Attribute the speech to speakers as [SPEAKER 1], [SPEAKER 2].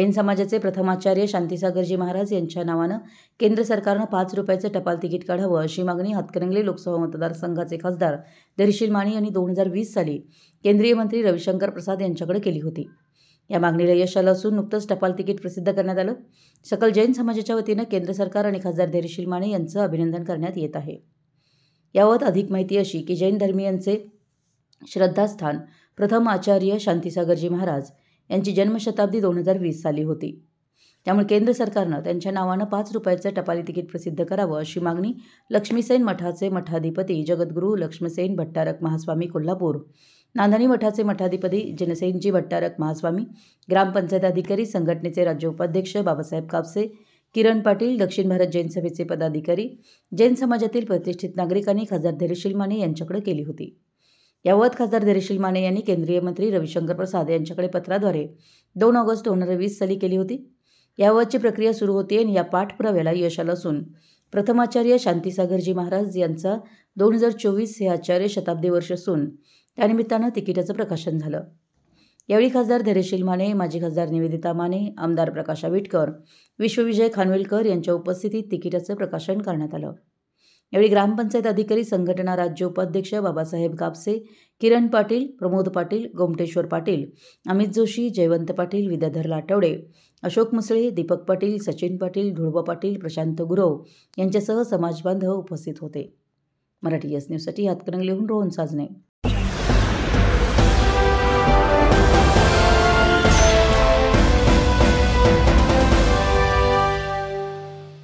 [SPEAKER 1] जैन समाजाचे प्रथमाचार्य शांतीसागरजी महाराज यांच्या नावानं केंद्र सरकारनं 5 रुपयाचं टपाल तिकीट काढावं अशी मागणी हातकणंगले लोकसभा मतदारसंघाचे खासदार धैर्यशील माने यांनी 2020 साली केंद्रीय मंत्री रविशंकर प्रसाद यांच्याकडे केली होती। या मागणीला यश आलं असून नुकतंच टपाल तिकीट प्रसिद्ध करण्यात आलं। सकल जैन समाजाच्या वतीनं केंद्र सरकार आणि खासदार धैर्यशील माने यांचं अभिनंदन करण्यात येत आहे। याबाबत अधिक माहिती अशी की जैन धर्मीयांचे श्रद्धास्थान प्रथम आचार्य शांतीसागरजी महाराज यांची जन्मशताब्दी 2020 साली होती। त्यामुळे केंद्र सरकारनं त्यांच्या नावानं 5 रुपयाचं टपाली तिकीट प्रसिद्ध करावं अशी मागणी लक्ष्मीसेन मठाचे मठाधिपती जगद्गुरू लक्ष्मसेन भट्टारक महास्वामी कोल्हापूर, नांदणी मठाचे मठाधिपती जनसेनजी भट्टारक महास्वामी, ग्रामपंचायत अधिकारी संघटनेचे राज्य उपाध्यक्ष बाबासाहेब कापसे, किरण पाटील, दक्षिण भारत जैन सभेचे पदाधिकारी, जैन समाजातील प्रतिष्ठित नागरिकांनी खासदार धैर्यशील माने यांच्याकडे केली होती। याबाबत खासदार धैर्यशील माने यांनी केंद्रीय मंत्री रविशंकर प्रसाद यांच्याकडे पत्राद्वारे 2 ऑगस्ट 2020 साली केली होती। याबाबतची प्रक्रिया सुरू होती आणि या पाठपुराव्याला यश आलं असून प्रथमाचार्य शांतीसागरजी महाराज यांचा 2024 हे आचार्य शताब्दी वर्ष असून त्यानिमित्तानं तिकिटाचं प्रकाशन झालं। यावेळी खासदार धैर्यशील माने, माजी खासदार निवेदिता माने, आमदार प्रकाश आविटकर, विश्वविजय खानविलकर यांच्या उपस्थितीत तिकिटाचं प्रकाशन करण्यात आलं। यावेळी ग्रामपंचायत अधिकारी संघटना राज्य उपाध्यक्ष बाबासाहेब कापसे, किरण पाटील, प्रमोद पाटील, गोमटेश्वर पाटील, अमित जोशी, जयवंत पाटील, विद्याधर लाटवडे, अशोक मुसळे, दीपक पाटील, सचिन पाटील, धुळबा पाटील, प्रशांत गुरव यांच्यासह समाजबांधव उपस्थित होते। मराठी एस न्यूजसाठी हातकणंगलेहून रोहन साजने।